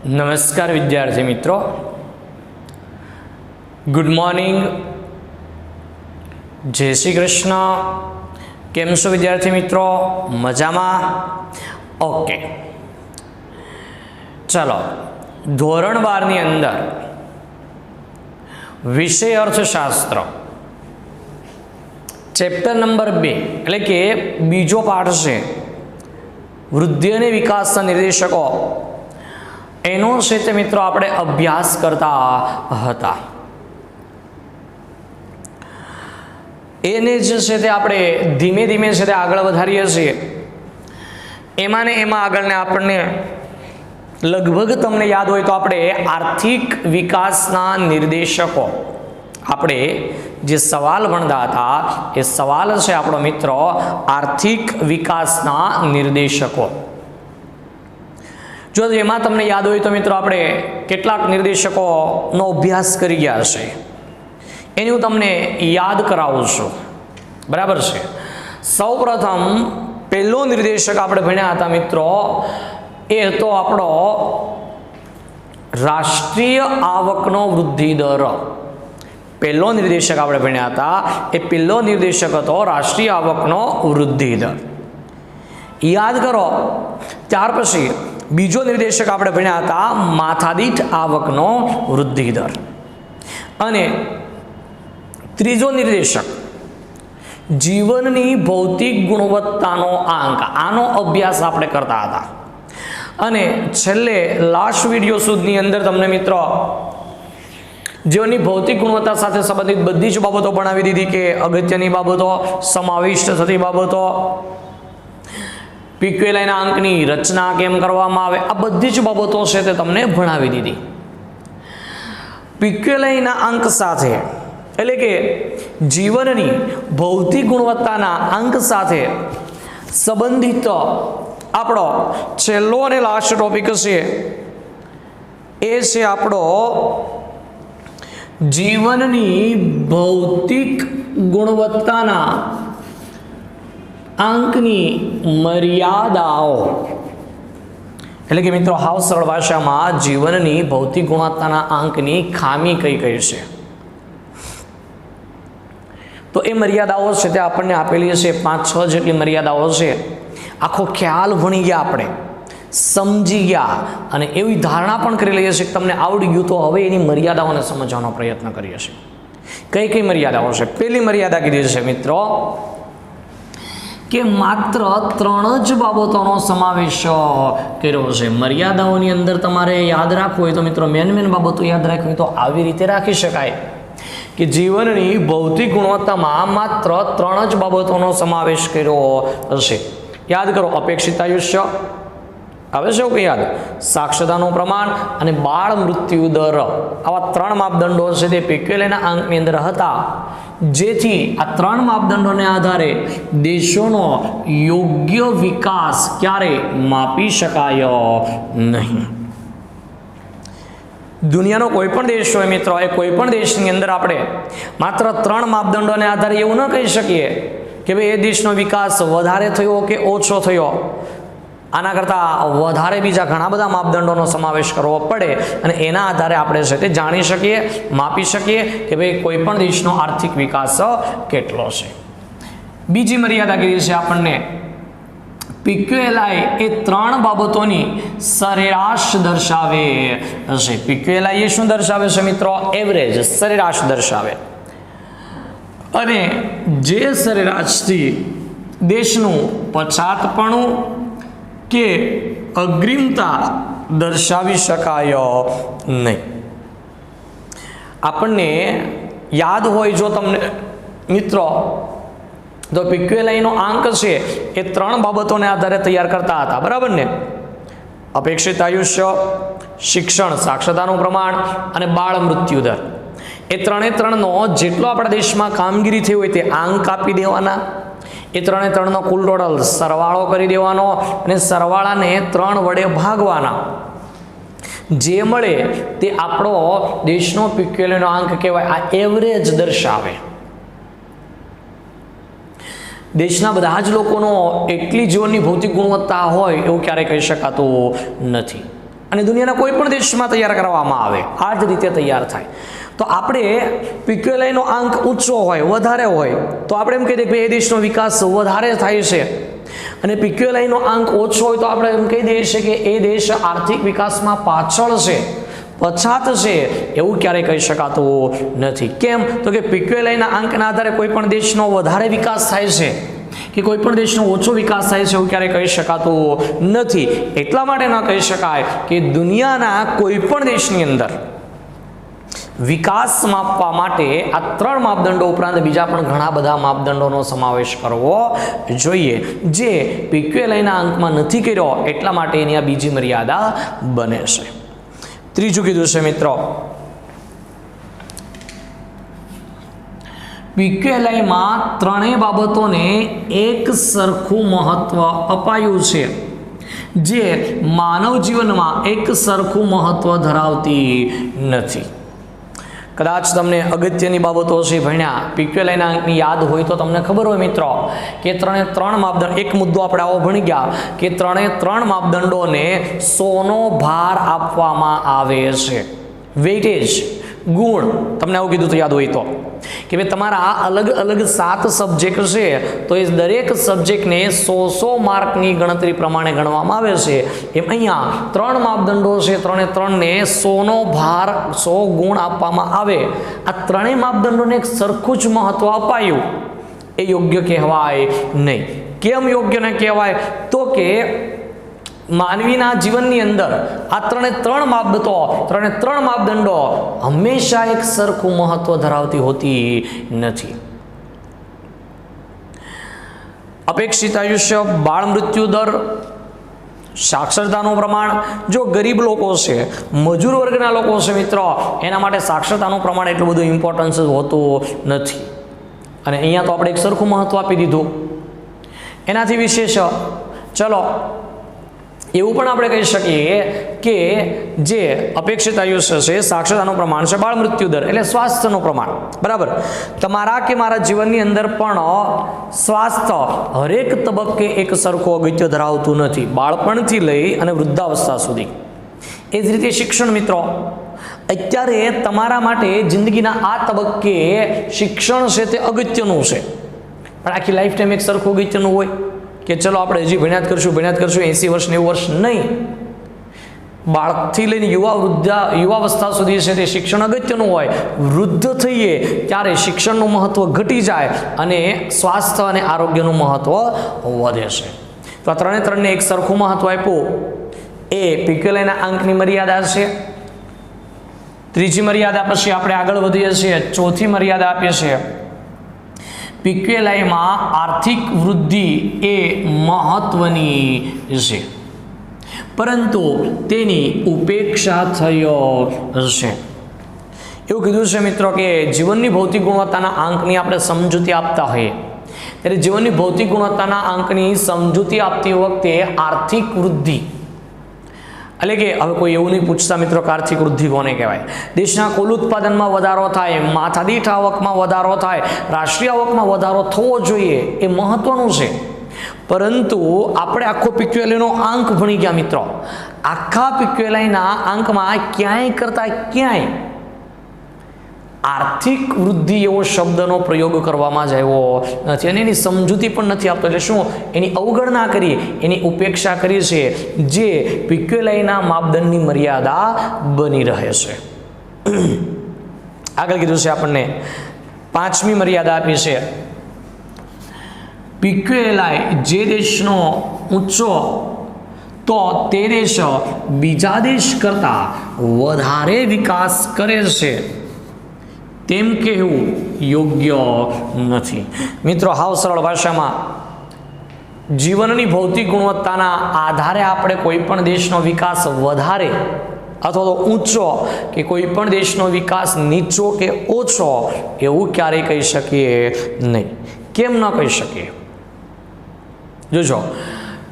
નમસ્કાર વિદ્યાર્થી મિત્રો, ગુડ મોર્નિંગ, જય શ્રી કૃષ્ણ. કેમ છો વિદ્યાર્થી મિત્રો? મજામાં? ઓકે, ચલો. ધોરણ 12 ની અંદર વિષય અર્થશાસ્ત્ર ચેપ્ટર નંબર 2 એટલે કે બીજો પાઠ છે વૃદ્ધિ અને વિકાસના નિર્દેશકો. એનો છે તે મિત્રો આપણે અભ્યાસ કરતા હતા. એને જે છે તે આપણે ધીમે ધીમે છે તે આગળ વધારીએ છીએ. એમાં ને એમાં આગળને આપણને લગભગ તમને યાદ હોય તો આપણે આર્થિક વિકાસના નિર્દેશકો આપણે જે સવાલ ભણતા હતા એ સવાલ છે આપણો મિત્રો આર્થિક વિકાસના નિર્દેશકો. જો એમાં તમને યાદ હોય તો મિત્રો આપણે કેટલાક નિર્દેશકોનો અભ્યાસ કરી ગયા છે, એની હું તમને યાદ કરાવું છું. બરાબર છે. સૌપ્રથમ પહેલો નિર્દેશક આપણે ભણ્યા હતા મિત્રો, એ હતો આપણો રાષ્ટ્રીય આવકનો વૃદ્ધિ દર. પહેલો નિર્દેશક આપણે ભણ્યા હતા એ પહેલો નિર્દેશક હતો રાષ્ટ્રીય આવકનો વૃદ્ધિ દર. યાદ કરો. ત્યાર પછી બીજો નિર્દેશક આપણે ભણ્યા હતા માથાદીઠ આવકનો વૃદ્ધિ દર. અને ત્રીજો નિર્દેશક જીવનની ભૌતિક ગુણવત્તાનો આંક. આનો અભ્યાસ આપણે કરતા હતા. અને છેલ્લે લાસ્ટ વિડીયો સુધીની અંદર તમને મિત્રો જીવનની ભૌતિક ગુણવત્તા સાથે સંબંધિત બધી જ બાબતો ભણાવી દીધી કે અગત્યની બાબતો, સમાવિષ્ટ થતી બાબતો, પીક્યુએલઆઈના અંકની રચના કેમ કરવામાં આવે, આ બધી જ બાબતો છે તે તમને ભણાવી દીધી. પીક્યુએલઆઈના અંક સાથે એટલે કે જીવનની ભૌતિક ગુણવત્તાના અંક સાથે સંબંધિત આપણો છેલ્લો અને લાસ્ટ ટોપિક છે એ છે આપણો જીવનની ભૌતિક ગુણવત્તાના આંકની મર્યાદાઓ. એટલે કે મિત્રો હાવ સરળ ભાષામાં જીવનની ભૌતિક ગુણવત્તાના આંકની ખામી કઈ કઈ છે, તો એ મર્યાદાઓ છે તે આપણને આપેલી છે. 5-6 જેટલી મર્યાદાઓ છે. આખો ખ્યાલ ભણી ગયા, આપણે સમજી ગયા અને એવી ધારણા પણ કરી લઈએ છીએ કે તમને આવડી ગયું, તો હવે એની મર્યાદાઓને સમજવાનો પ્રયત્ન કરીએ છીએ. કઈ કઈ મર્યાદાઓ છે? પહેલી મર્યાદા કીધી છે મિત્રો કે માત્ર 3 જ બાબતોનો સમાવેશ કર્યો છે. મર્યાદાઓની અંદર તમારે યાદ રાખવું હોય તો મિત્રો મેન બાબતો યાદ રાખવી હોય તો આવી રીતે રાખી શકાય કે જીવનની ભૌતિક ગુણવત્તામાં માત્ર 3 જ બાબતોનો સમાવેશ કર્યો હશે. યાદ કરો. અપેક્ષિત આયુષ્ય આવે છે કે યાદ, સાક્ષરતાનું પ્રમાણ અને બાળ મૃત્યુ દર. આવા 3 માપદંડો છે તે પીક્યુએલઆઈના અંકની અંદર હતા, જેથી આ 3 માપદંડોને આધારે દેશોનો યોગ્ય વિકાસ ક્યારે માપી શકાય નહીં. દુનિયાનો કોઈ પણ દેશ હોય મિત્રો, એ કોઈ પણ દેશની અંદર આપણે માત્ર 3 માપદંડોને આધારે એવું ન કહી શકીએ કે ભાઈ એ દેશનો વિકાસ વધારે થયો કે ઓછો થયો. આના કરતાં વધારે બીજા ઘણા બધા માપદંડોનો સમાવેશ કરવો પડે અને એના આધારે આપણે છે તે જાણી શકીએ, માપી શકીએ કે ભાઈ કોઈ પણ દેશનો આર્થિક વિકાસ કેટલો છે. બીજી મર્યાદા કીધી છે આપણને, પીક્યુએલઆઈ એ 3 બાબતોની સરેરાશ દર્શાવે છે. પીક્યુએલઆઈ એ શું દર્શાવે છે મિત્રો? એવરેજ, સરેરાશ દર્શાવે. અને જે સરેરાશથી દેશનું પછાતપણું કે અગ્રિમતા દર્શાવી શકાય નહીં. આપણને યાદ હોય જો તમને મિત્રો, તો પીક્યુએલઆઈનો આંક છે એ 3 બાબતોને આધારે તૈયાર કરતા હતા. બરાબર ને? અપેક્ષિત આયુષ્ય, શિક્ષણ, સાક્ષરતાનું પ્રમાણ અને બાળ મૃત્યુ દર. એ 3નો જેટલો આપણા દેશમાં કામગીરી થઈ હોય તે આંક આપી દેવાના. એ 3નો કુલ ટોટલ સરવાળો કરી દેવાનો અને સરવાળાને 3 વડે ભાગવાના. જે મળે તે આપણો દેશનો પીક્યુએલઆઈનો આંક કહેવાય. આ એવરેજ દર્શાવે. દેશના બધા જ લોકોનો એટલી જીવનની ભૌતિક ગુણવત્તા હોય એવું ક્યારેય કહી શકાતું નથી. અને દુનિયાના કોઈ પણ દેશમાં તૈયાર કરવામાં આવે આ જ રીતે તૈયાર થાય. તો આપણે PQLIનો આંક ઊંચો હોય, વધારે હોય તો આપણે એમ કહીએ કે એ દેશનો વિકાસ વધારે થાય છે, અને PQLIનો આંક ઓછો હોય તો આપણે એમ કહી દઈએ છીએ કે એ દેશ આર્થિક વિકાસમાં પાછળ છે, પછાત છે. એવું ક્યારેય કહી શકાતું નથી. કેમ? તો કે PQLIના આંકના આધારે કોઈ પણ દેશનો વધારે વિકાસ થાય છે કે કોઈ પણ દેશનો ઓછો વિકાસ થાય છે એવું ક્યારેય કહી શકાતું નથી. એટલા માટે ન કહી શકાય કે દુનિયાના કોઈ પણ દેશની અંદર વિકાસ માપવા માટે આ 3 માપદંડો ઉપરાંત બીજા પણ ઘણા બધા માપદંડોનો સમાવેશ કરવો જોઈએ, જે PQLIના અંકમાં નથી કર્યો એટલા માટે એની આ બીજી મર્યાદા બને છે. ત્રીજું કીધું છે મિત્રો, PQLIમાં ત્રણેય બાબતોને એક સરખું મહત્વ અપાયું છે, જે માનવ જીવનમાં એક સરખું મહત્વ ધરાવતી નથી. કદાચ તમને અગત્યની બાબતો છે ભણ્યા, PQLIના અંકની યાદ હોય તો તમને ખબર હોય મિત્રો કે 3 માપદંડ, એક મુદ્દો આપણે આવો ભણી ગયા કે 3 માપદંડોને 100નો ભાર આપવામાં આવે છે. વેઇટેજ, ગુણ, તમને આવું કીધું તો યાદ હોય તો કે ભાઈ તમારા આ અલગ અલગ 7 સબ્જેક્ટ છે તો એ દરેક સબ્જેક્ટને 100 માર્કની ગણતરી પ્રમાણે ગણવામાં આવે છે. એમ અહીંયા 3 માપદંડો છે, 3ને 100નો ભાર, 100 ગુણ આપવામાં આવે. આ ત્રણેય માપદંડોને એક સરખું જ મહત્વ અપાયું એ યોગ્ય કહેવાય નહીં. કેમ યોગ્ય ન કહેવાય? તો કે માનવીના જીવનની અંદર આ 3 માપદંડો હંમેશા એક સરખું મહત્વ ધરાવતી હોતી નથી. અપેક્ષિત આયુષ્ય, બાળ મૃત્યુ દર, સાક્ષરતાનું પ્રમાણ. જો ગરીબ લોકો છે, મજૂર વર્ગના લોકો છે મિત્રો, એના માટે સાક્ષરતાનું પ્રમાણ એટલું બધું ઇમ્પોર્ટન્સ હોતું નથી, અને અહીંયા તો આપણે એક સરખું મહત્વ આપી દીધું. એનાથી વિશેષ ચલો એવું પણ આપણે કહી શકીએ કે જે અપેક્ષિત આયુષ્ય છે, સાક્ષરતાનું પ્રમાણ છે, બાળ મૃત્યુ દર એટલે સ્વાસ્થ્યનું પ્રમાણ, બરાબર. તમારા કે મારા જીવનની અંદર પણ સ્વાસ્થ્ય હરેક તબક્કે એક સરખું અગત્ય ધરાવતું નથી, બાળપણથી લઈ અને વૃદ્ધાવસ્થા સુધી. એ જ રીતે શિક્ષણ મિત્રો, અત્યારે તમારા માટે જિંદગીના આ તબક્કે શિક્ષણ છે તે અગત્યનું છે, પણ આખી લાઈફ ટાઈમ એક સરખું અગત્યનું હોય કે ચલો આપણે હજી ભણ્યા જ કરશું 80 વર્ષ 90 વર્ષ નહીં. બાળકથી લઈને યુવાવસ્થા સુધી છે તે શિક્ષણ અગત્યનું હોય. વૃદ્ધ થઈએ ત્યારે શિક્ષણનું મહત્વ ઘટી જાય અને સ્વાસ્થ્ય અને આરોગ્યનું મહત્વ વધે છે. તો આ 3ને એક સરખું મહત્વ આપ્યું એ PQLIના અંકની મર્યાદા છે. ત્રીજી મર્યાદા પછી આપણે આગળ વધીએ છીએ, ચોથી મર્યાદા આપીએ છીએ. PQLIમાં આર્થિક વૃદ્ધિ એ મહત્વની છે, પરંતુ તેની ઉપેક્ષા થયો છે. એવું કીધું છે મિત્રો કે જીવનની ભૌતિક ગુણવત્તાના આંકની આપણે સમજૂતી આપતા હોઈએ ત્યારે જીવનની ભૌતિક ગુણવત્તાના આંકની સમજૂતી આપતી વખતે આર્થિક વૃદ્ધિ એટલે કે હવે કોઈ એવું નહીં પૂછતા મિત્રો કે આર્થિક વૃદ્ધિ કોને કહેવાય. દેશના કુલ ઉત્પાદનમાં વધારો થાય, માથાદીઠ આવકમાં વધારો થાય, રાષ્ટ્રીય આવકમાં વધારો થવો જોઈએ, એ મહત્વનું છે. પરંતુ આપણે આખો PQLIનો આંક ભણી ગયા મિત્રો, આખા PQLIના આંકમાં ક્યાંય કરતા ક્યાંય આર્થિક વૃદ્ધિ એવો શબ્દનો પ્રયોગ કરવામાં જ આવ્યો નથી, અને એની સમજૂતી પણ નથી આપતો. એટલે શું? એની અવગણના કરી, એની ઉપેક્ષા કરી છે, જે PQLIના માપદંડની મર્યાદા બની રહે છે. આગળ કીધું છે આપણને 5મી મર્યાદા આપી છે. PQLI જે દેશનો ઊંચો તો તે દેશ બીજા દેશ કરતા વધારે વિકાસ કરે છે તેમ કહેવું યોગ્ય નથી. મિત્રો હાવ સરળ ભાષામાં જીવનની ભૌતિક ગુણવત્તાના આધારે આપણે કોઈ પણ દેશનો વિકાસ વધારે અથવા તો ઊંચો કે કોઈ પણ દેશનો વિકાસ નીચો કે ઓછો એવું ક્યારેય કહી શકીએ નહીં. કેમ ન કહી શકીએ? જોજો,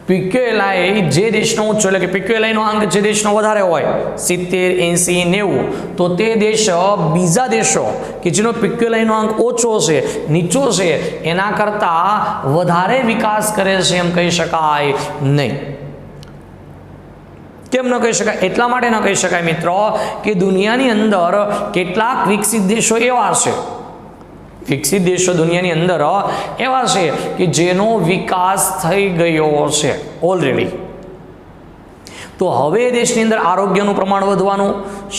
PQLI જે દેશનો ઊંચો એટલે કે PQLIનો અંક જે દેશનો વધારે હોય 70, 80, 90 તો તે દેશ બીજા દેશો કે જેનો PQLIનો અંક ઓછો છે, નીચો છે, એના કરતાં વધારે વિકાસ કરે છે એમ કહી શકાય નહીં. કેમ ન કહી શકાય? એટલા માટે ન કહી શકાય મિત્રો કે દુનિયાની અંદર કેટલાક વિકસિત દેશો એવા છે, વિકસિત દેશો દુનિયાની અંદર એવા છે કે જેનો વિકાસ થઈ ગયો છે ઓલરેડી. તો હવે એ દેશની અંદર આરોગ્યનું પ્રમાણ વધવાનું,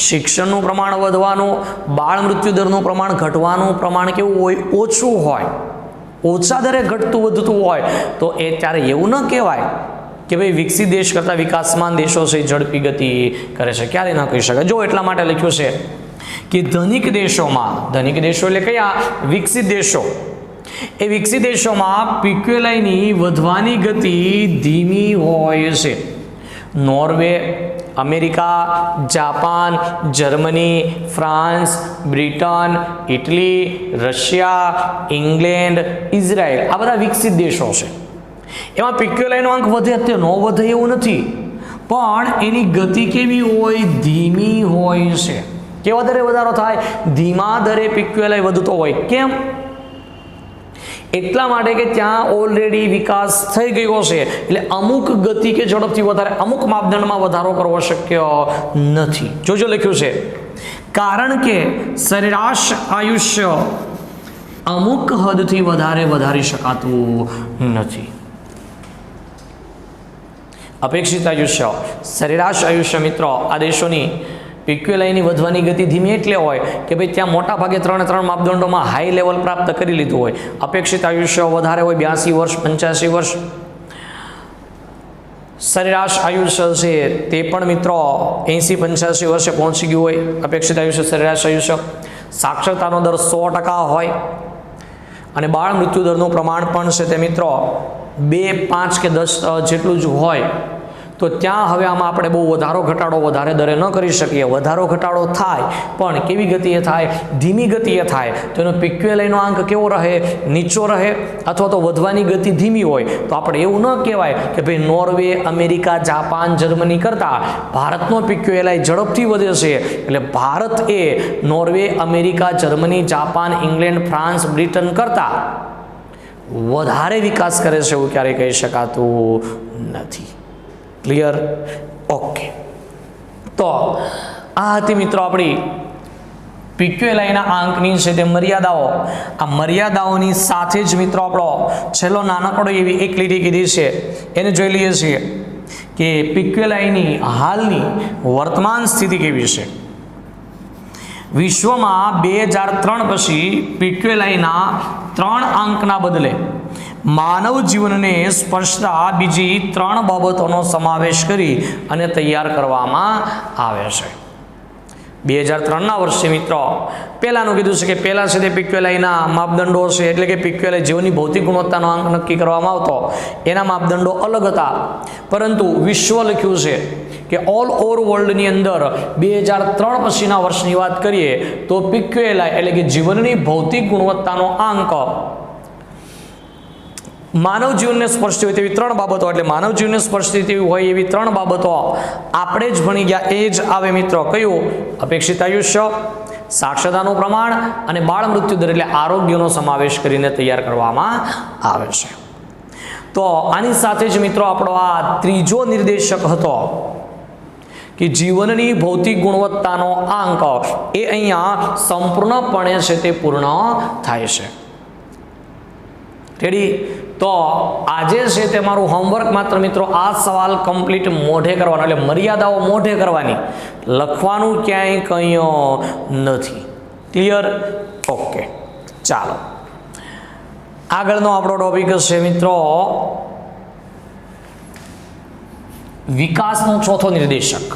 શિક્ષણનું પ્રમાણ વધવાનું, બાળ મૃત્યુદરનું પ્રમાણ ઘટવાનું પ્રમાણ કેવું હોય? ઓછું હોય. ઓછા દરે ઘટતું વધતું હોય તો એ ત્યારે એવું ન કહેવાય કે ભાઈ વિકસિત દેશ કરતાં વિકાસમાન દેશો છે ઝડપી ગતિ કરે છે. ક્યારે ન કહી શકાય. જો એટલા માટે લખ્યું છે કે ધનિક દેશોમાં, ધનિક દેશો એટલે કયા? વિકસિત દેશો. એ વિકસિત દેશોમાં પીક્યુએલઆઈની વધવાની ગતિ ધીમી હોય છે. Norway, America, Japan, Germany, France, Britain, Italy, Russia, England, Israel આ બધા વિકસિત દેશો છે. એમાં પીક્યુએલઆઈનો અંક વધે તે ન વધે એવું નથી, પણ એની ગતિ કેવી હોય? ધીમી હોય છે. કેવા દરે વધારો થાય? ધીમા દરે પીક્યુએલઆઈ વધતો હોય. કેમ? એટલા માટે કે ત્યાં ઓલરેડી વિકાસ થઈ ગયો છે, એટલે અમુક ગતિ કે ઝડપથી વધારે અમુક માપદંડમાં વધારો કરવો શક્ય નથી. જોજો લખ્યું છે કારણ કે સરેરાશ આયુષ્ય અમુક હદથી વધારે વધારી શકાતું નથી. અપેક્ષિત આયુષ્ય, સરેરાશ આયુષ્ય મિત્રો આ દેશોની પીક્યુએલઆઈની વધવાની ગતિ ધીમી એટલે હોય કે ભાઈ ત્યાં મોટા ભાગે 3 માપદંડોમાં હાઈ લેવલ પ્રાપ્ત કરી લીધું હોય. અપેક્ષિત આયુષ્ય વધારે હોય 82 વર્ષ, 85 વર્ષ. સરેરાશ આયુષ્ય છે તે પણ મિત્રો 80-85 વર્ષે પહોંચી ગયું હોય અપેક્ષિત આયુષ્ય, સરેરાશ આયુષ્ય. સાક્ષરતાનો દર 100% હોય અને બાળ મૃત્યુદરનું પ્રમાણ પણ છે તે મિત્રો 2, 5 કે 10 જેટલું જ હોય. તો ત્યાં હવે આમાં આપણે બહુ વધારો ઘટાડો વધારે દરે ન કરી શકીએ. વધારો ઘટાડો થાય પણ કેવી ગતિએ થાય? ધીમી ગતિએ થાય. તો એનો પીક્યુએલઆઈનો અંક કેવો રહે? નીચો રહે. અથવા તો વધવાની ગતિ ધીમી હોય તો આપણે એવું ન કહેવાય કે ભાઈ નોર્વે, અમેરિકા, જાપાન, જર્મની કરતાં ભારતનો પીક્યુએલઆઈ ઝડપથી વધે છે એટલે ભારત એ Norway, America, Germany, Japan, England, France, Britain કરતાં વધારે વિકાસ કરે છે એવું ક્યારેય કહી શકાતું નથી. ક્લિયર? ઓકે. તો આ હતી મિત્રો આપણી પીક્યુએલઆઈના આંકની છે તે મર્યાદાઓ. આ મર્યાદાઓની સાથે જ મિત્રો આપણો છેલ્લો નાનકડો એવી એક લીટી કીધી છે એને જોઈ લઈએ છીએ કે પીક્યુએલઆઈની હાલની વર્તમાન સ્થિતિ કેવી છે. વિશ્વમાં 2003 પછી પીક્યુએલઆઈના 3 અંકના બદલે માનવ જીવનને સ્પર્શતા બીજી 3 બાબતોનો સમાવેશ કરી અને તૈયાર કરવામાં આવે છે. 2003ના વર્ષે મિત્રો પહેલાંનું કીધું છે કે પહેલાં છે તે પીક્યુએલઆઈના માપદંડો છે એટલે કે પીક્યુએલઆઈ જીવનની ભૌતિક ગુણવત્તાનો અંક નક્કી કરવામાં આવતો એના માપદંડો અલગ હતા. પરંતુ વિશ્વ લખ્યું છે કે ઓલ ઓવર વર્લ્ડની અંદર 2003 પછીના વર્ષની વાત કરીએ તો પીક્યુએલઆઈ એટલે કે જીવનની ભૌતિક ગુણવત્તાનો આંક માનવ જીવનને સ્પર્શતી હોય તેવી 3 બાબતો, એટલે માનવ જીવનને સ્પર્શતી તેવી હોય એવી 3 બાબતો આપણે જ ભણી ગયા. એ જ આવે મિત્રો કયું? અપેક્ષિત આયુષ્ય, સાક્ષરતાનું પ્રમાણ અને બાળ મૃત્યુ દર એટલે આરોગ્યનો સમાવેશ કરીને તૈયાર કરવામાં આવે છે. તો આની સાથે જ મિત્રો આપણો આ ત્રીજો નિર્દેશક હતો કે જીવનની ભૌતિક ગુણવત્તાનો આંક એ અહીંયા સંપૂર્ણપણે છે તે પૂર્ણ થાય છે. રેડી? તો આજે છે તે મારું હોમવર્ક માત્ર મિત્રો આ સવાલ કમ્પ્લીટ મોઢે કરવાનો, એટલે મર્યાદાઓ મોઢે કરવાની, લખવાનું ક્યાંય કંઈ નથી. ક્લિયર? ઓકે. ચાલો આગળનો આપણો ટોપિક છે મિત્રો વિકાસનો ચોથો નિર્દેશક.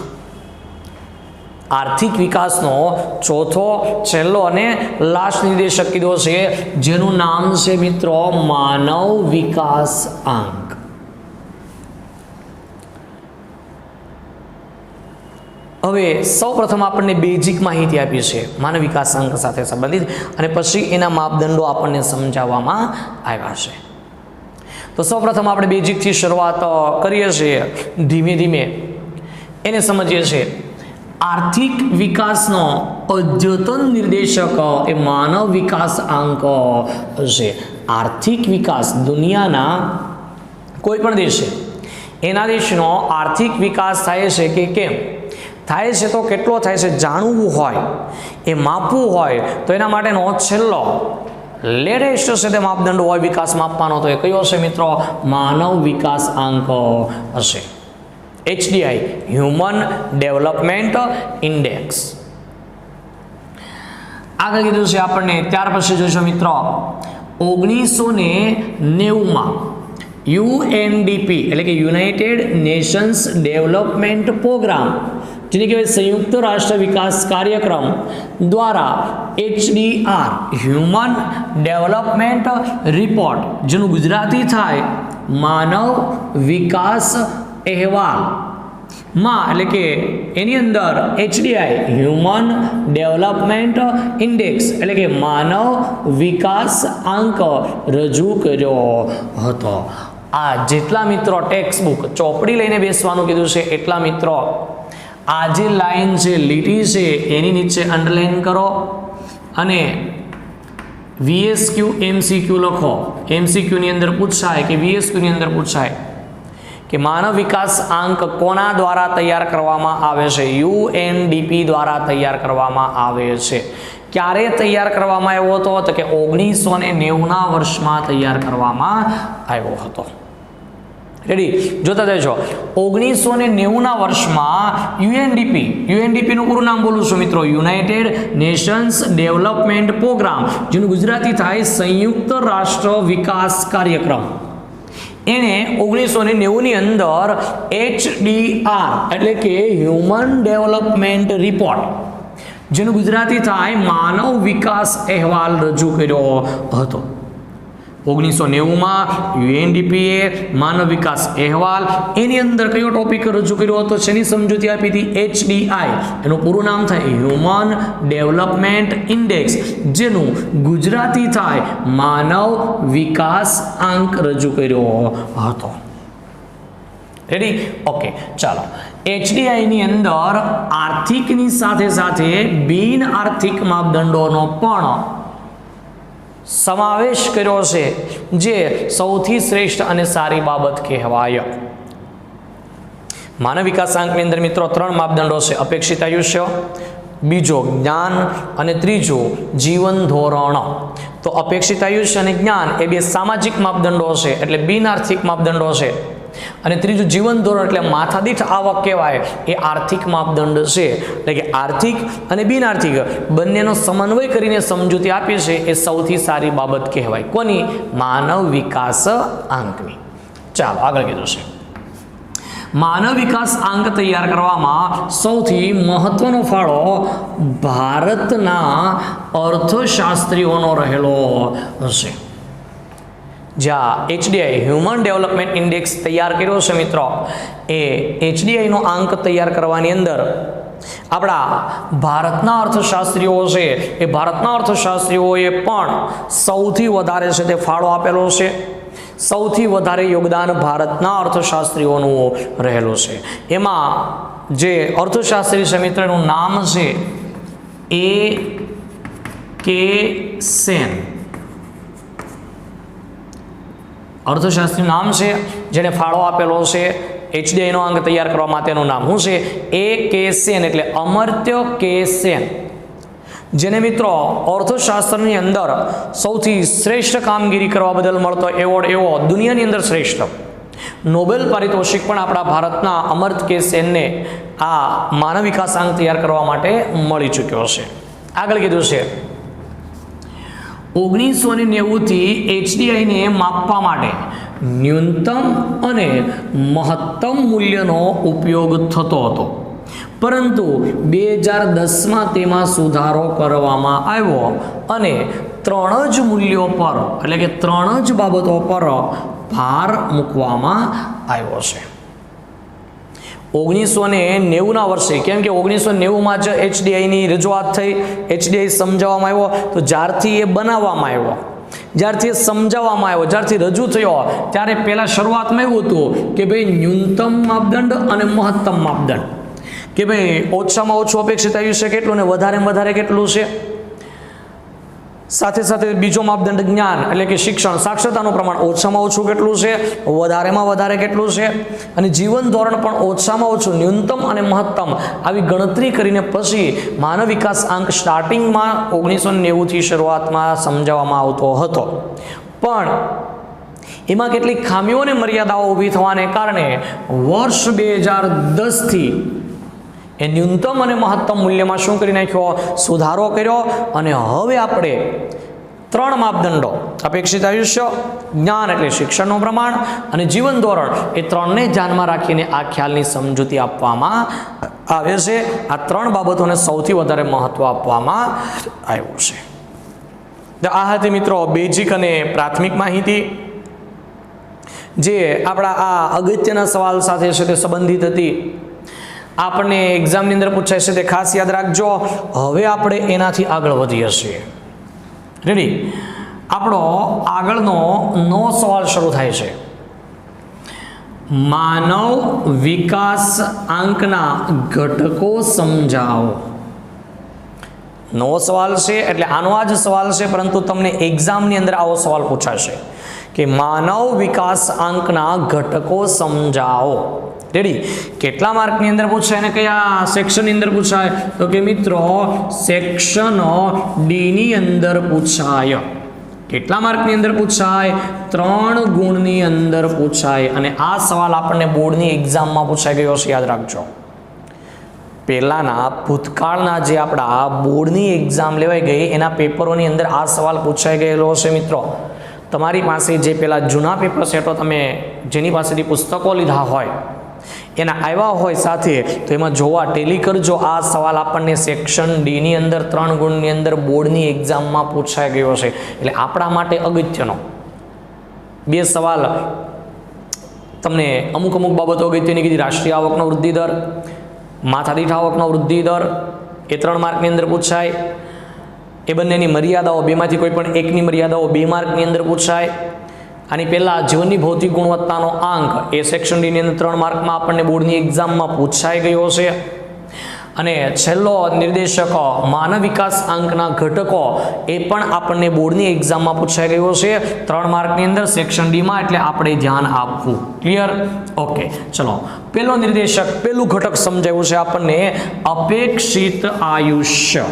આર્થિક વિકાસનો ચોથો, છેલ્લો અને લાસ્ટ નિર્દેશક કીધો છે જેનું નામ છે મિત્રો માનવ વિકાસ આંક. હવે સૌપ્રથમ આપણને બેઝિક માહિતી આપી છે માનવ વિકાસ આંક સાથે સંબંધિત અને પછી એના માપદંડો આપણને સમજાવવામાં આવ્યા છે. તો સૌપ્રથમ આપણે બેઝિકથી શરૂઆત કરીએ છીએ, ધીમે ધીમે એને સમજીએ છીએ. આર્થિક વિકાસનો અદ્યતન નિર્દેશક એ માનવ વિકાસ આંક છે. આર્થિક વિકાસ દુનિયાના કોઈ પણ દેશે એના દેશનો આર્થિક વિકાસ થાય છે કે કેમ થાય છે, તો કેટલો થાય છે જાણવું હોય, એ માપવું હોય તો એના માટેનો છેલ્લો લેટેસ્ટ છે તે માપદંડ હોય વિકાસ માપવાનો, તો એ કયો હશે મિત્રો? માનવ વિકાસ આંક હશે, HDI, હ્યુમન ડેવલપમેન્ટ ઇન્ડેક્સ. આગળ કીધું છે આપણને, ત્યાર પછી જોઈશું મિત્રો 1990માં UNDP એટલે કે યુનાઇટેડ નેશન્સ ડેવલપમેન્ટ પ્રોગ્રામ, જેને કહેવાય સંયુક્ત રાષ્ટ્ર વિકાસ કાર્યક્રમ દ્વારા HDR હ્યુમન ડેવલપમેન્ટ રિપોર્ટ, જેનું ગુજરાતી થાય માનવ વિકાસ અહેવાલ માં, એટલે કે એની અંદર HDI હ્યુમન ડેવલપમેન્ટ ઇન્ડેક્સ એટલે કે માનવ વિકાસ આંક રજૂ કર્યો હતો. આ જેટલા મિત્રો ટેક્સ્ટ બુક ચોપડી લઈને બેસવાનું કીધું છે એટલા મિત્રો આ જે લાઈન છે, લીટી છે, એની નીચે અંડરલાઈન કરો અને VSQ MCQ લખો. MCQ ની અંદર પૂછાય કે VSQ ની અંદર પૂછાય કે માનવ વિકાસ આંક કોના દ્વારા તૈયાર કરવામાં આવે છે? UNDP દ્વારા તૈયાર કરવામાં આવે છે. ક્યારે તૈયાર કરવામાં આવ્યો હતો? તો કે 1990ના વર્ષમાં તૈયાર કરવામાં આવ્યો હતો. રેડી, જોતા જજો. 1990ના વર્ષમાં UNDP નું પૂરું નામ બોલું છું મિત્રો, યુનાઇટેડ નેશન્સ ડેવલપમેન્ટ પ્રોગ્રામ, જેનું ગુજરાતી થાય સંયુક્ત રાષ્ટ્ર વિકાસ કાર્યક્રમ, એને 1990ની અંદર HDR એટલે કે હ્યુમન ડેવલપમેન્ટ રિપોર્ટ, જેનું ગુજરાતી થાય માનવ વિકાસ અહેવાલ રજૂ કર્યો હતો. 1990માં UNDPએ માનવ વિકાસ અહેવાલ, એની અંદર કયો ટોપિક રજૂ કર્યો હતો? શેની સમજૂતી આપી હતી? HDI, એનું પૂરું નામ થાય હ્યુમન ડેવલપમેન્ટ ઇન્ડેક્સ, જેનું ગુજરાતી થાય માનવ વિકાસ આંક રજૂ કર્યો હતો. રેડી? ઓકે, ચાલો. HDI ની અંદર આર્થિકની સાથે સાથે બિન આર્થિક માપદંડોનો પણ સમાવેશ કર્યો છે, જે સૌથી શ્રેષ્ઠ અને સારી બાબત કહેવાય. માનવ વિકાસાંકની અંદર મિત્રો 3 માપદંડો છે: અપેક્ષિત આયુષ્ય, બીજો જ્ઞાન અને ત્રીજો જીવન ધોરણ. તો અપેક્ષિત આયુષ્ય અને જ્ઞાન એ બે સામાજિક માપદંડો છે, એટલે બિન આર્થિક માપદંડો છે, અને ત્રીજું જીવન ધોરણ એટલે માથાદીઠ આવક કહેવાય, એ આર્થિક માપદંડ છે. એટલે કે આર્થિક અને બિન આર્થિક બંનેનો સમન્વય કરીને સમજૂતી આપી છે, એ સૌથી સારી બાબત કહેવાય. કોની? માનવ વિકાસ આંકની. ચાલો આગળ કીધું છે, માનવ વિકાસ આંક તૈયાર કરવામાં સૌથી મહત્વનો ફાળો ભારતના અર્થશાસ્ત્રીઓનો રહેલો હશે. જ્યાં HDI હ્યુમન ડેવલપમેન્ટ ઇન્ડેક્સ તૈયાર કર્યો છે મિત્રો, એ HDI નો આંક તૈયાર કરવાની અંદર આપણા ભારતના અર્થશાસ્ત્રીઓ છે, એ ભારતના અર્થશાસ્ત્રીઓએ પણ સૌથી વધારે છે તે ફાળો આપેલો છે. સૌથી વધારે યોગદાન ભારતના અર્થશાસ્ત્રીઓનું રહેલું છે. એમાં જે અર્થશાસ્ત્રી છે મિત્રો, એનું નામ છે A.K. સેન. અર્થશાસ્ત્રીનું નામ છે જેને ફાળો આપેલો છે HDI નો આંક તૈયાર કરવા માટેનું નામ શું છે? A.K. સેન, એટલે અમર્ત્ય કે સેન, જેને મિત્રો અર્થશાસ્ત્રની અંદર સૌથી શ્રેષ્ઠ કામગીરી કરવા બદલ મળતો એવોર્ડ, એવો દુનિયાની અંદર શ્રેષ્ઠ નોબેલ પારિતોષિક પણ આપણા ભારતના અમર્ત્ય કે સેનને આ માનવ વિકાસ આંક તૈયાર કરવા માટે મળી ચૂક્યો છે. આગળ કીધું છે 1990થી HDI ને માપવા માટે ન્યૂનતમ અને મહત્તમ મૂલ્યનો ઉપયોગ થતો હતો, પરંતુ 2010માં તેમાં સુધારો કરવામાં આવ્યો અને 3 જ મૂલ્યો પર, એટલે કે 3 જ બાબતો પર ભાર મૂકવામાં આવ્યો છે. 1990ના વર્ષે, કેમ કે 1990માં જ HDIની રજૂઆત થઈ, HDI સમજાવવામાં આવ્યો, તો જ્યારથી એ બનાવવામાં આવ્યો, જ્યારથી સમજાવવામાં આવ્યો, જ્યારથી રજૂ થયો, ત્યારે પહેલાં શરૂઆતમાં એવું હતું કે ભાઈ ન્યૂનતમ માપદંડ અને મહત્તમ માપદંડ, કે ભાઈ ઓછામાં ઓછું અપેક્ષિત આયુષ્ય કેટલું ને વધારેમાં વધારે કેટલું છે. સાથે સાથે બીજો માપદંડ જ્ઞાન એટલે કે શિક્ષણ સાક્ષરતાનું પ્રમાણ ઓછામાં ઓછું કેટલું છે, વધારેમાં વધારે કેટલું છે, અને જીવન ધોરણ પણ ઓછામાં ઓછું ન્યૂનતમ અને મહત્તમ આવી ગણતરી કરીને પછી માનવ વિકાસ આંક સ્ટાર્ટિંગમાં 1990થી શરૂઆતમાં સમજાવવામાં આવતો હતો. પણ એમાં કેટલીક ખામીઓ અને મર્યાદાઓ ઊભી થવાને કારણે વર્ષ 2010થી એ ન્યૂનતમ અને મહત્તમ મૂલ્યમાં શું કરી નાખ્યો, સુધારો કર્યો. અને હવે આપણે 3 માપદંડો અપેક્ષિત આયુષ્ય, જ્ઞાન એટલે શિક્ષણનું પ્રમાણ અને જીવન ધોરણ એ 3ને ધ્યાનમાં રાખીને આ ખ્યાલની સમજૂતી આપવામાં આવે છે. આ 3 બાબતોને સૌથી વધારે મહત્વ આપવામાં આવ્યું છે. તો આ હતી મિત્રો બેઝિક અને પ્રાથમિક માહિતી જે આપણા આ અગત્યના સવાલ સાથે છે તે સંબંધિત હતી. આપણને એક્ઝામની અંદર પૂછાય છે તે ખાસ યાદ રાખજો. હવે આપણે એનાથી આગળ વધીએ છીએ. રેડી? આપણો આગળનો 9 સવાલ શરૂ થાય છે. માનવ વિકાસ આંકના ઘટકો સમજાવો. 9 સવાલ છે એટલે આનો આ જ સવાલ છે, પરંતુ તમને એક્ઝામની અંદર આવો સવાલ પૂછાશે કે માનવ વિકાસ આંકના ઘટકો સમજાવો. રેડી? કેટલા માર્કની અંદર પૂછાય અને કયા સેક્શનની અંદર પૂછાય? તો કે મિત્રો સેક્શન ડીની અંદર પૂછાય. કેટલા માર્કની અંદર પૂછાય? 3 ગુણની અંદર પૂછાય. અને આ સવાલ આપણને બોર્ડની એક્ઝામમાં પૂછાઈ ગયો છે, યાદ રાખજો. પહેલાના ભૂતકાળના જે આપણા બોર્ડની એક્ઝામ લેવાઈ ગઈ એના પેપરોની અંદર આ સવાલ પૂછાઈ ગયેલો છે. મિત્રો તમારી પાસે જે પેલા જૂના પેપર સેટો તમે જેની પાસેથી પુસ્તકો લીધા હોય એના આવ્યા હોય સાથે, તો એમાં જોવા ટેલી કરજો. આ સવાલ આપણને સેક્શન ડીની અંદર 3 ગુણની અંદર બોર્ડની એક્ઝામમાં પૂછાઈ ગયો છે. એટલે આપણા માટે અગત્યનો 2 સવાલ તમને અમુક બાબતો અગત્યની કીધી. રાષ્ટ્રીય આવકનો વૃદ્ધિ દર, માથાદીઠ આવકનો વૃદ્ધિ દર એ 3 માર્કની અંદર પૂછાય. એ બંનેની મર્યાદાઓ, બેમાંથી કોઈ પણ એકની મર્યાદાઓ 2 માર્કની અંદર પૂછાય. આની પહેલાં જીવનની ભૌતિક ગુણવત્તાનો આંક એ સેક્શન ડીની અંદર 3 માર્કમાં આપણને બોર્ડની એક્ઝામમાં પૂછાઈ ગયો છે. અને છેલ્લો નિર્દેશક માનવ વિકાસ આંકના ઘટકો એ પણ આપણને બોર્ડની એક્ઝામમાં પૂછાઈ ગયો છે 3 માર્કની અંદર સેક્શન ડીમાં. એટલે આપણે ધ્યાન આપવું. ક્લિયર? ઓકે, ચલો. પહેલો નિર્દેશક, પહેલું ઘટક સમજાવ્યું છે આપણને અપેક્ષિત આયુષ્ય.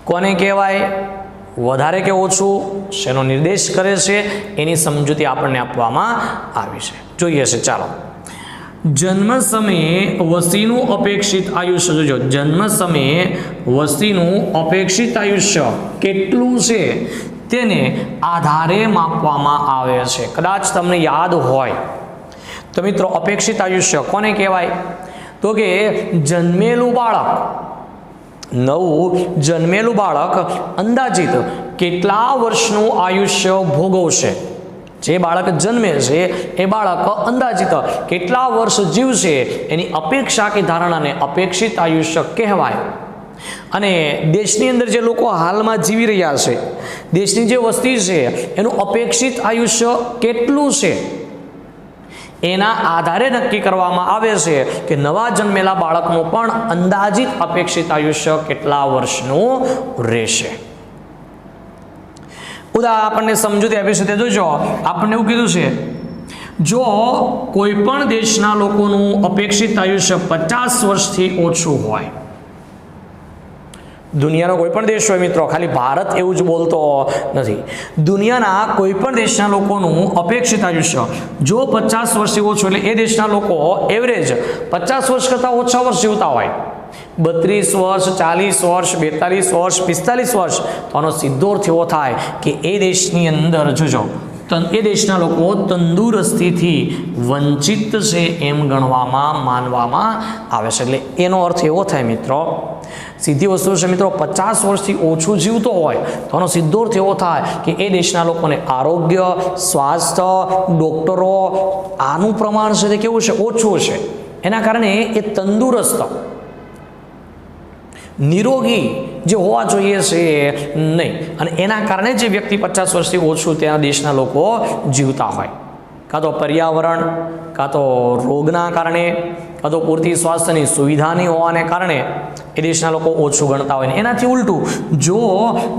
કોને કહેવાય? વધારે કે ઓછું, શેનો નિર્દેશ કરે છે, એની સમજૂતી આપણને આપવામાં આવી છે. જોઈએ છે, ચાલો. જન્મ સમયે વસ્તીનું અપેક્ષિત આયુષ્ય જોજો. જન્મ સમયે વસ્તીનું અપેક્ષિત આયુષ્ય કેટલું છે તેને આધારે માપવામાં આવે છે. કદાચ તમને યાદ હોય તો મિત્રો અપેક્ષિત આયુષ્ય કોને કહેવાય? તો કે જન્મેલું બાળક, નવું જન્મેલું બાળક અંદાજિત કેટલા વર્ષનું આયુષ્ય ભોગવશે. જે બાળક જન્મે છે એ બાળક અંદાજિત કેટલા વર્ષ જીવશે એની અપેક્ષા કે ધારણાને અપેક્ષિત આયુષ્ય કહેવાય. અને દેશની અંદર જે લોકો હાલમાં જીવી રહ્યા છે, દેશની જે વસ્તી છે એનું અપેક્ષિત આયુષ્ય કેટલું છે એના આધારે નક્કી કરવામાં આવે છે કે નવા જન્મેલા બાળકનું પણ અંદાજિત અપેક્ષિત આયુષ્ય કેટલા વર્ષનું રહેશે. આપણને સમજૂતી આપી છે તે જોજો. આપણને એવું કીધું છે જો કોઈ પણ દેશના લોકોનું અપેક્ષિત આયુષ્ય 50 વર્ષથી ઓછું હોય, દુનિયાનો કોઈ પણ દેશ હોય મિત્રો, ખાલી ભારત એવું જ બોલતો નથી, દુનિયાના કોઈ પણ દેશના લોકોનું અપેક્ષિત આયુષ્ય જો 50 વર્ષથી ઓછું, એટલે એ દેશના લોકો એવરેજ 50 વર્ષ કરતાં ઓછા વર્ષ જીવતા હોય, 32 વર્ષ, 40 વર્ષ, 42 વર્ષ, 45 વર્ષ, તો આનો સીધો અર્થ એવો થાય કે એ દેશની અંદર જોજો એ દેશના લોકો તંદુરસ્તીથી વંચિત છે એમ માનવામાં આવે છે. એટલે એનો અર્થ એવો થાય મિત્રો, સીધી વસ્તુ છે મિત્રો, 50 વર્ષથી ઓછું જીવતો હોય તો આનો સીધો અર્થ એવો થાય કે એ દેશના લોકોને આરોગ્ય, સ્વાસ્થ્ય, ડોક્ટરો આનું પ્રમાણ છે તે કેવું છે? ઓછું છે. એના કારણે એ તંદુરસ્ત, નિરોગી જે હોવા જોઈએ છે નહીં. અને એના કારણે જે વ્યક્તિ 50 વર્ષથી ઓછું ત્યાં દેશના લોકો જીવતા હોય, કાં તો પર્યાવરણ, કાં તો રોગના કારણે, કાં તો પૂરતી સ્વાસ્થ્યની સુવિધા નહીં હોવાને કારણે એ દેશના લોકો ઓછું ગણતા હોય ને એનાથી ઉલટું જો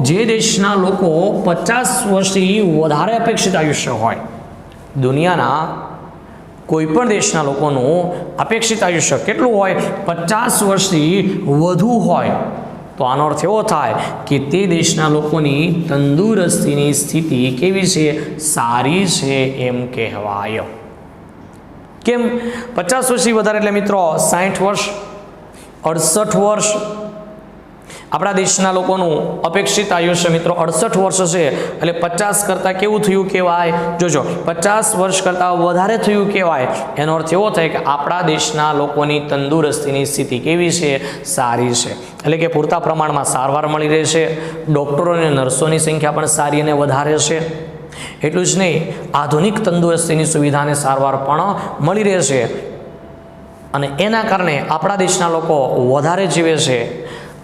જે દેશના લોકો 50 વર્ષથી વધારે અપેક્ષિત આયુષ્ય હોય, દુનિયાના કોઈ પણ દેશના લોકોનું અપેક્ષિત આયુષ્ય કેટલું હોય? 50 વર્ષથી વધુ હોય, તો આનો અર્થ એવો થાય કે તે દેશના લોકોની તંદુરસ્તીની સ્થિતિ કેવી છે? સારી છે એમ કહેવાય. કેમ 50 વર્ષથી વધારે? એટલે મિત્રો 60 વર્ષ, 68 વર્ષ. આપણા દેશના લોકોનું અપેક્ષિત આયુષ્ય મિત્રો 68 વર્ષ છે, એટલે 50 કરતાં કેવું થયું કહેવાય? જોજો, 50 વર્ષ કરતાં વધારે થયું કહેવાય. એનો અર્થ એવો થાય કે આપણા દેશના લોકોની તંદુરસ્તીની સ્થિતિ કેવી છે? સારી છે. એટલે કે પૂરતા પ્રમાણમાં સારવાર મળી રહે છે, ડૉક્ટરો અને નર્સોની સંખ્યા પણ સારી અને વધારે છે. એટલું જ નહીં, આધુનિક તંદુરસ્તીની સુવિધા અને સારવાર પણ મળી રહે છે, અને એના કારણે આપણા દેશના લોકો વધારે જીવે છે.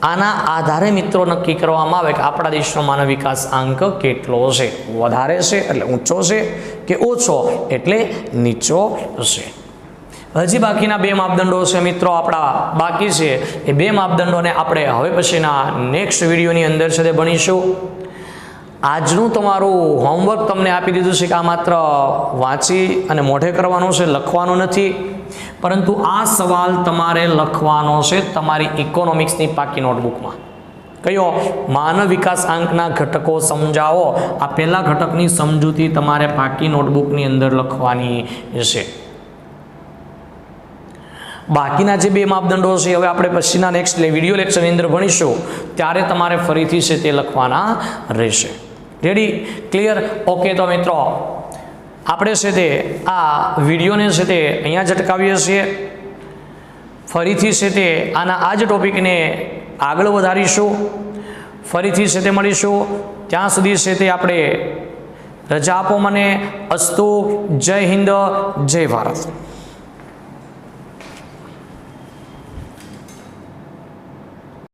આના આધારે મિત્રો નક્કી કરવામાં આવે કે આપણા દેશનો માનવ વિકાસ આંક કેટલો છે? વધારે છે એટલે ઊંચો છે, કે ઓછો એટલે નીચો છે? હજી બાકીના 2 માપદંડો છે મિત્રો આપણા બાકી છે. એ 2 માપદંડોને આપણે હવે પછીના નેક્સ્ટ વિડીયોની અંદર છે તે ભણીશું. આજનું તમારું હોમવર્ક તમને આપી દીધું છે કે આ માત્ર વાંચી અને મોઢે કરવાનું છે, લખવાનું નથી. પરંતુ આ સવાલ તમારે લખવાનો છે તમારી ઇકોનોમિક્સની પાકી નોટબુકમાં. કયો? માનવ વિકાસ આંકના ઘટકો સમજાવો. આ પહેલા ઘટકની સમજૂતી તમારે પાકી નોટબુકની અંદર લખવાની છે. બાકીના જે 2 માપદંડો છે હવે આપણે પછીના નેક્સ્ટ વિડીયો લેક્ચરની અંદર ભણીશું, ત્યારે તમારે ફરીથી છે તે લખવાના રહેશે. રેડી? ક્લિયર? ઓકે. તો મિત્રો આપણે છે તે આ વિડીયોને છે તે અહીંયા જ અટકાવીએ છીએ. ફરીથી છે તે આ જ ટોપિકને આગળ વધારીશું. ફરીથી છે તે મળીશું. ત્યાં સુધી છે તે આપણે રજા આપો મને. અસ્તુ. જય હિન્દ, જય ભારત.